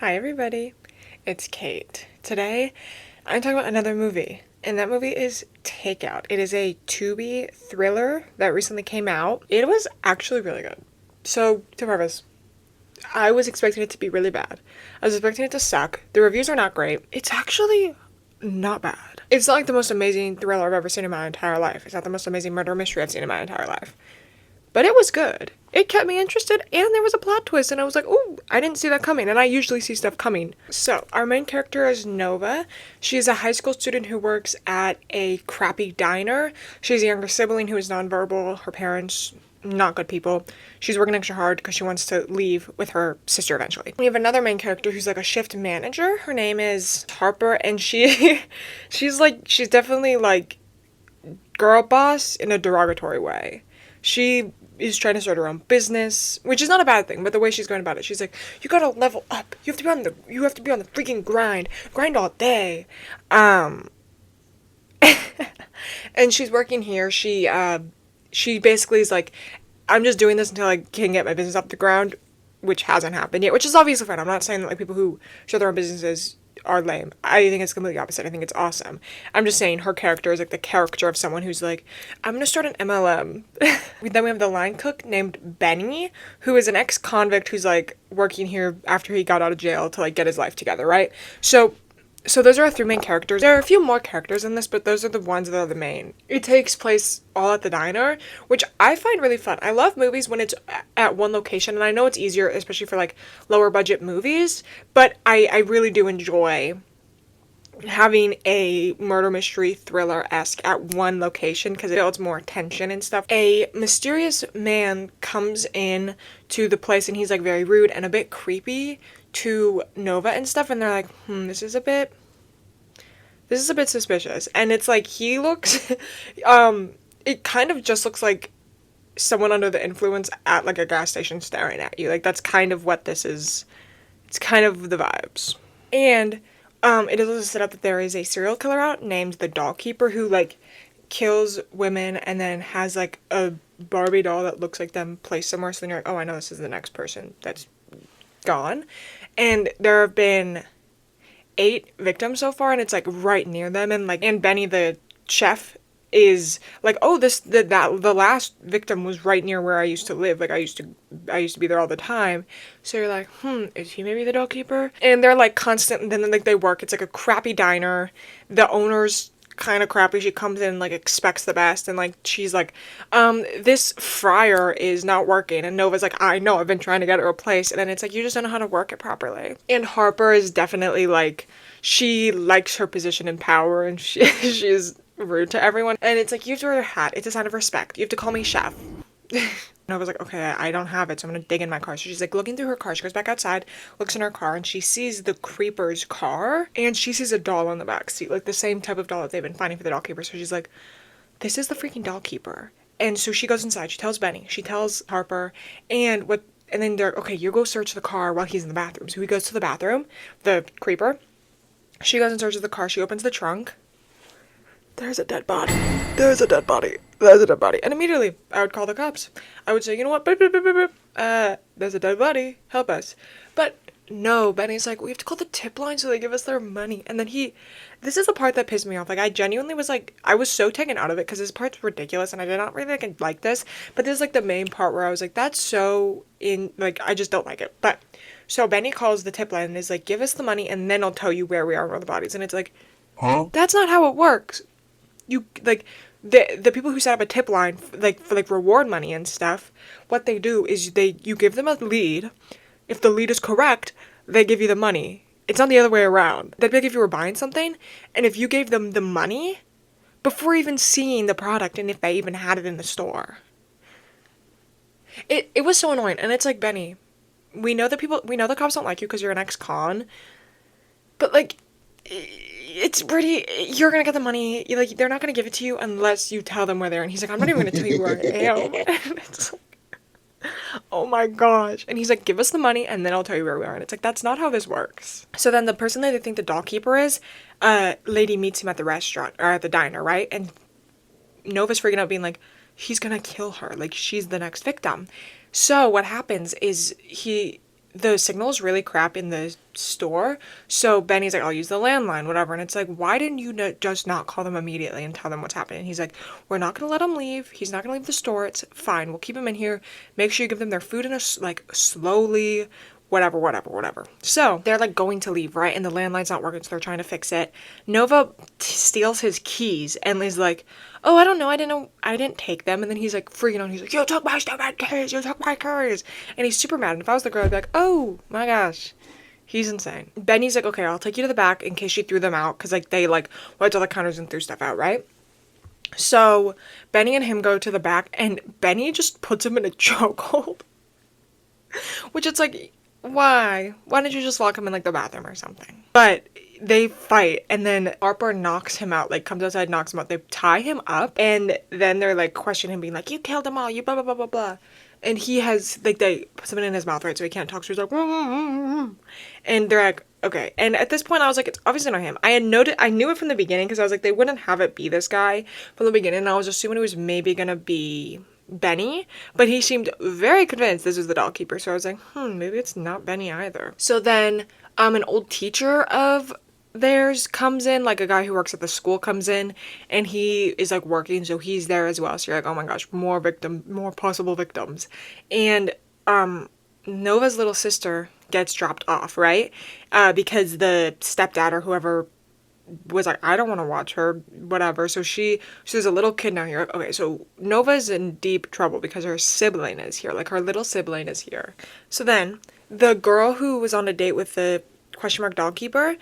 Hi everybody, it's Kate. Today, I'm talking about another movie, and that movie is Takeout. It is a tubi thriller that recently came out. It was actually really good. So, to preface, I was expecting it to be really bad. I was expecting it to suck. The reviews are not great. It's actually not bad. It's not like the most amazing thriller I've ever seen in my entire life. It's not the most amazing murder mystery I've seen in my entire life. But it was good. It kept me interested, and there was a plot twist, and I was like, ooh, I didn't see that coming, and I usually see stuff coming. So, our main character is Nova. She's a high school student who works at a crappy diner. She has a younger sibling who is nonverbal. Her parents, not good people. She's working extra hard because she wants to leave with her sister eventually. We have another main character who's like a shift manager. Her name is Harper, and she's definitely like girl boss in a derogatory way. She is trying to start her own business, which is not a bad thing, but the way she's going about it, she's like, you gotta level up. You have to be on the freaking grind all day. And she's working here. She basically is like, I'm just doing this until I can get my business off the ground, which hasn't happened yet, which is obviously fine. I'm not saying that like people who start their own businesses are lame. I think it's completely opposite. I think it's awesome. I'm just saying her character is like the character of someone who's like, I'm gonna start an MLM. Then we have the line cook named Benny, who is an ex-convict who's like working here after he got out of jail to like get his life together, right? So those are our three main characters. There are a few more characters in this, but those are the ones that are the main. It takes place all at the diner, which I find really fun. I love movies when it's at one location, and I know it's easier, especially for like lower budget movies, but I really do enjoy having a murder mystery thriller-esque at one location because it builds more tension and stuff. A mysterious man comes in to the place and he's like very rude and a bit creepy to Nova and stuff, and they're like, this is a bit suspicious. And it's like he looks it kind of just looks like someone under the influence at like a gas station staring at you. Like that's kind of what this is. It's kind of the vibes. And it is also set up that there is a serial killer out named the Doll Keeper who like kills women and then has like a Barbie doll that looks like them placed somewhere, so then you're like, oh, I know this is the next person that's gone. And there have been 8 victims so far, and it's like right near them, and Benny the chef is like, oh, the last victim was right near where I used to live. Like I used to be there all the time. So you're like, is he maybe the doll keeper? And they're like constant, and then like they work. It's like a crappy diner. The owner's kind of crappy. She comes in and like expects the best, and like she's like, this fryer is not working, and Nova's like, I know, I've been trying to get it replaced, and then it's like, you just don't know how to work it properly. And Harper is definitely like, she likes her position in power, and she's rude to everyone, and it's like, you have to wear a hat. It's a sign of respect. You have to call me chef. Nova's like, okay, I don't have it, so I'm gonna dig in my car. So she's like looking through her car. She goes back outside, looks in her car, and she sees the creeper's car, and she sees a doll on the back seat, like the same type of doll that they've been finding for the doll keeper. So she's like, this is the freaking doll keeper. And so she goes inside. She tells Benny. She tells Harper, and then they're like, okay, you go search the car while he's in the bathroom. So he goes to the bathroom, the creeper. She goes and searches the car. She opens the trunk. There's a dead body. There's a dead body. There's a dead body. And immediately, I would call the cops. I would say, you know what? There's a dead body. Help us. But no, Benny's like, we have to call the tip line so they give us their money. And then this is the part that pissed me off. Like, I genuinely was like, I was so taken out of it because this part's ridiculous and I did not really like this. But this is like the main part where I was like, that's so I just don't like it. But, so Benny calls the tip line and is like, give us the money and then I'll tell you where we are with the bodies. And it's like, huh? That's not how it works. You, like, the people who set up a tip line, like, for, like, reward money and stuff, what they do is you give them a lead. If the lead is correct, they give you the money. It's not the other way around. That'd be like if you were buying something, and if you gave them the money before even seeing the product, and if they even had it in the store. It was so annoying, and it's like, Benny, we know the cops don't like you because you're an ex-con, but, like, you're gonna get the money, like, they're not gonna give it to you unless you tell them where they are, and he's like, I'm not even gonna tell you where I am, and it's like, oh my gosh, and he's like, give us the money, and then I'll tell you where we are, and it's like, that's not how this works. So then the person that they think the doll keeper is, lady meets him at the restaurant, or at the diner, right, and Nova's freaking out, being like, he's gonna kill her, like, she's the next victim. So what happens is the signal is really crap in the store. So Benny's like, I'll use the landline, whatever. And it's like, why didn't you just not call them immediately and tell them what's happening? And he's like, we're not going to let him leave. He's not going to leave the store. It's fine. We'll keep him in here. Make sure you give them their food in a, like, slowly, whatever, whatever, whatever. So they're like going to leave, right? And the landline's not working, so they're trying to fix it. Nova steals his keys and is like, oh, I don't know, I didn't take them. And then he's like freaking out. He's like, you took my stupid keys, you took my keys. And he's super mad. And if I was the girl, I'd be like, oh my gosh, he's insane. Benny's like, okay, I'll take you to the back in case she threw them out, because like they like went to the counters and threw stuff out, right? So Benny and him go to the back, and Benny just puts him in a chokehold. Which it's like, why? Why don't you just lock him in like the bathroom or something? But they fight, and then Harper knocks him out, like comes outside, knocks him out. They tie him up, and then they're like questioning him, being like, you killed them all, you blah blah blah blah blah. And he has like, they put something in his mouth, right? So he can't talk. So he's like, and they're like, okay. And at this point, I was like, it's obviously not him. I knew it from the beginning, because I was like, they wouldn't have it be this guy from the beginning. And I was assuming it was maybe gonna be Benny, but he seemed very convinced this was the doll keeper. So I was like, maybe it's not Benny either. So then an old teacher of theirs comes in, like a guy who works at the school comes in, and he is like working, so he's there as well. So you're like, oh my gosh, more possible victims. And Nova's little sister gets dropped off, right? Because the stepdad or whoever was like, I don't want to watch her, whatever. So there's a little kid now here. Okay, so Nova's in deep trouble because her sibling is here. Like, her little sibling is here. So then the girl who was on a date with the question mark doll keeper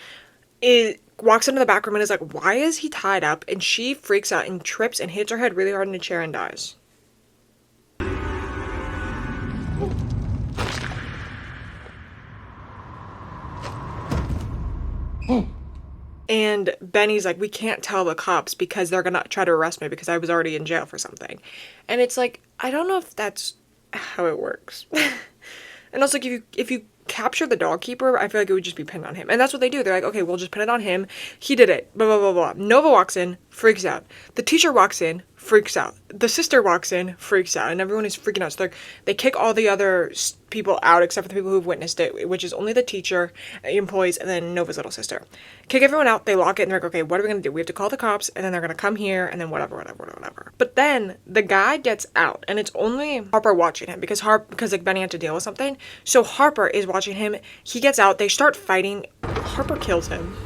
walks into the back room and is like, why is he tied up? And she freaks out and trips and hits her head really hard in a chair and dies. And Benny's like, we can't tell the cops because they're gonna try to arrest me because I was already in jail for something. And it's like, I don't know if that's how it works. And also, like, if you capture the dog keeper, I feel like it would just be pinned on him. And that's what they do. They're like, okay, we'll just pin it on him. He did it. Blah, blah, blah, blah. Nova walks in, freaks out. The teacher walks in, freaks out. The sister walks in, freaks out. And everyone is freaking out. So they kick all the other people out except for the people who've witnessed it, which is only the teacher, the employees, and then Nova's little sister. Kick everyone out. They lock it, and they're like, okay, what are we going to do? We have to call the cops, and then they're going to come here, and then whatever. But then the guy gets out, and it's only Harper watching him because like Benny had to deal with something. So Harper is watching him. He gets out. They start fighting. Harper kills him.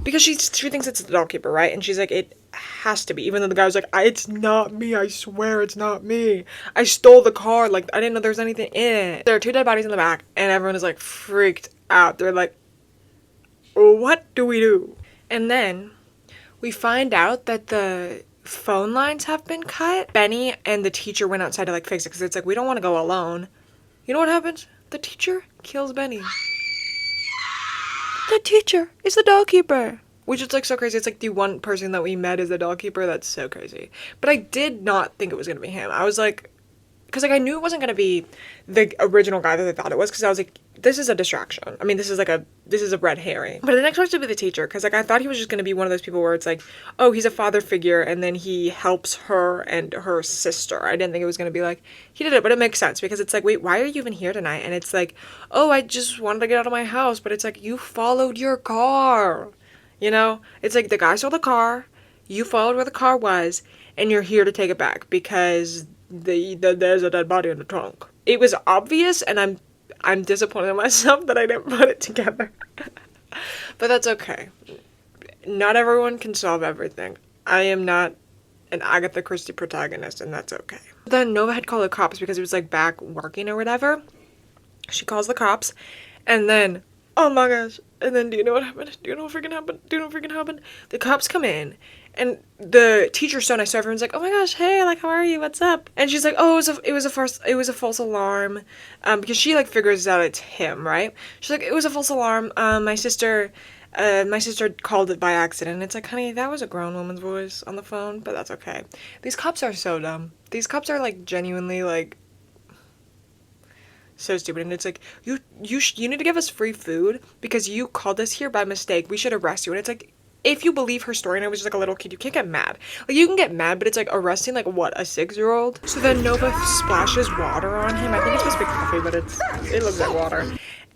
Because she thinks it's the doll keeper, right? And she's like, it has to be. Even though the guy was like, it's not me. I swear it's not me. I stole the car. Like, I didn't know there was anything in it. There are 2 dead bodies in the back, and everyone is like freaked out. They're like, what do we do? And then we find out that the phone lines have been cut. Benny and the teacher went outside to like fix it because it's like, we don't want to go alone. You know what happens? The teacher kills Benny. The teacher is the doll keeper. Which is like so crazy. It's like the one person that we met is the doll keeper. That's so crazy. But I did not think it was going to be him. I was like, because like I knew it wasn't going to be the original guy that I thought it was, because I was like, this is a distraction. I mean, this is a red herring. But the next one to be the teacher, because like I thought he was just going to be one of those people where it's like, oh, he's a father figure and then he helps her and her sister. I didn't think it was going to be like he did it, but it makes sense because it's like, wait, why are you even here tonight? And it's like, oh, I just wanted to get out of my house. But it's like, you followed your car, you know? It's like the guy stole the car, you followed where the car was, and you're here to take it back because there's a dead body in the trunk. It was obvious, and I'm disappointed in myself that I didn't put it together. But that's okay. Not everyone can solve everything. I am not an Agatha Christie protagonist, and that's okay. Then Nova had called the cops because he was like back working or whatever. She calls the cops, and then, oh my gosh, and then do you know what happened? Do you know what freaking happened? The cops come in, and the teacher's so nice, so everyone's like, oh my gosh, hey, like, how are you? What's up? And she's like, oh, it was a false alarm, because she, like, figures out it's him, right? She's like, it was a false alarm, my sister called it by accident. And it's like, honey, that was a grown woman's voice on the phone, but that's okay. These cops are so dumb. These cops are, like, genuinely, like, so stupid. And it's like, you need to give us free food because you called us here by mistake. We should arrest you. And it's like, if you believe her story and I was just like a little kid, you can't get mad. Like, you can get mad, but it's like arresting like what, a 6-year-old? So then Nova splashes water on him. I think it's supposed to be coffee, but it looks like water.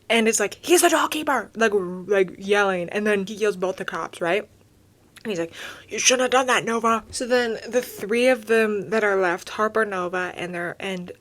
And it's like, he's the doorkeeper, like yelling. And then he yells both the cops, right? And he's like, you shouldn't have done that, Nova. So then the three of them that are left, Harper, Nova, and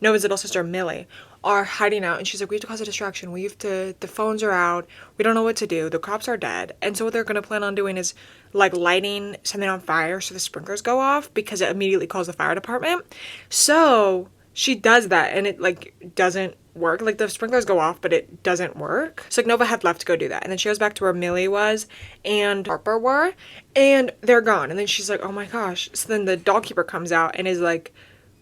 Nova's little sister, Millie, are hiding out. And she's like, we have to cause a distraction. The phones are out. We don't know what to do. The cops are dead. And so what they're going to plan on doing is like lighting something on fire so the sprinklers go off because it immediately calls the fire department. So she does that and it like doesn't work. Like, the sprinklers go off, but it doesn't work. So like Nova had left to go do that, and then she goes back to where Millie was and Harper were, and they're gone. And then she's like, oh my gosh. So then the dog-keeper comes out and is like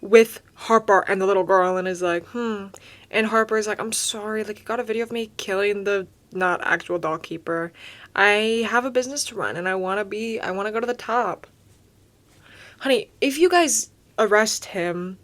with Harper and the little girl and is like, and Harper is like, I'm sorry, like, you got a video of me killing the not actual dog-keeper. I have a business to run and I want to go to the top. Honey, if you guys arrest him,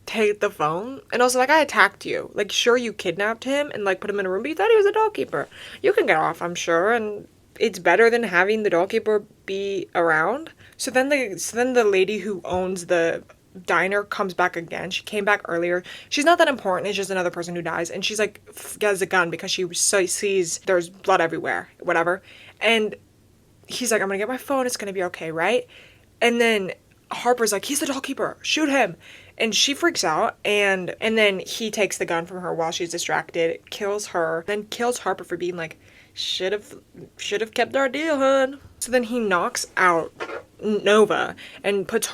take the phone. And also, like, I attacked you. Like, sure, you kidnapped him and like put him in a room, but you thought he was a dog keeper. You can get off, I'm sure, and it's better than having the dog keeper be around. So then the lady who owns the diner comes back again. She came back earlier. She's not that important. It's just another person who dies, and she's like gets a gun because she sees there's blood everywhere, whatever. And he's like, I'm gonna get my phone. It's gonna be okay, right? And then Harper's like, he's the dog keeper. Shoot him. And she freaks out, and then he takes the gun from her while she's distracted, kills her, then kills Harper for being like, should have kept our deal, hun. So then he knocks out Nova and puts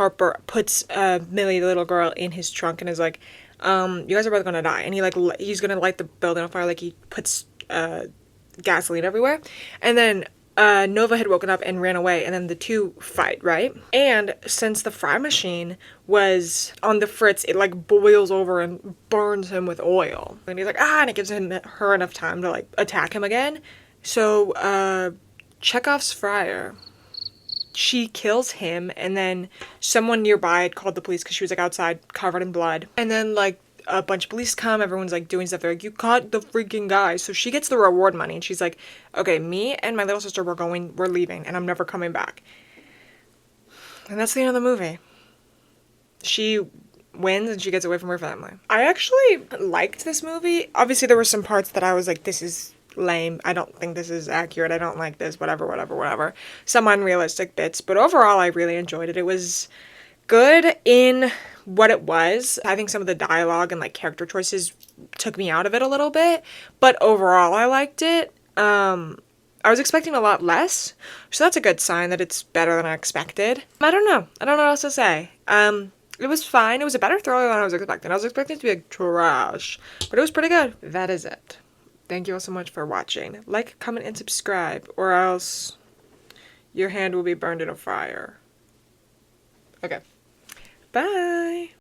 Millie, the little girl, in his trunk and is like, you guys are both gonna die. And he's gonna light the building on fire. Like, he puts gasoline everywhere. And then Nova had woken up and ran away, and then the two fight, right? And since the fry machine was on the fritz, it like boils over and burns him with oil. And he's like, and it gives her enough time to like attack him again. So Chekhov's fryer, she kills him, and then someone nearby had called the police because she was like outside covered in blood. And then like a bunch of police come, everyone's like doing stuff, they're like, you caught the freaking guy. So she gets the reward money and she's like, okay, me and my little sister we're leaving and I'm never coming back. And that's the end of the movie. She wins and she gets away from her family. I actually liked this movie. Obviously there were some parts that I was like, this is lame, I don't think this is accurate, I don't like this, whatever. Some unrealistic bits, but overall I really enjoyed it. It was good in what it was. I think some of the dialogue and like character choices took me out of it a little bit, but overall I liked it. I was expecting a lot less, so that's a good sign that it's better than I expected. I don't know what else to say. It was fine. It was a better thriller than I was expecting. I was expecting it to be like trash, but it was pretty good. That is it. Thank you all so much for watching. Like, comment, and subscribe, or else your hand will be burned in a fire.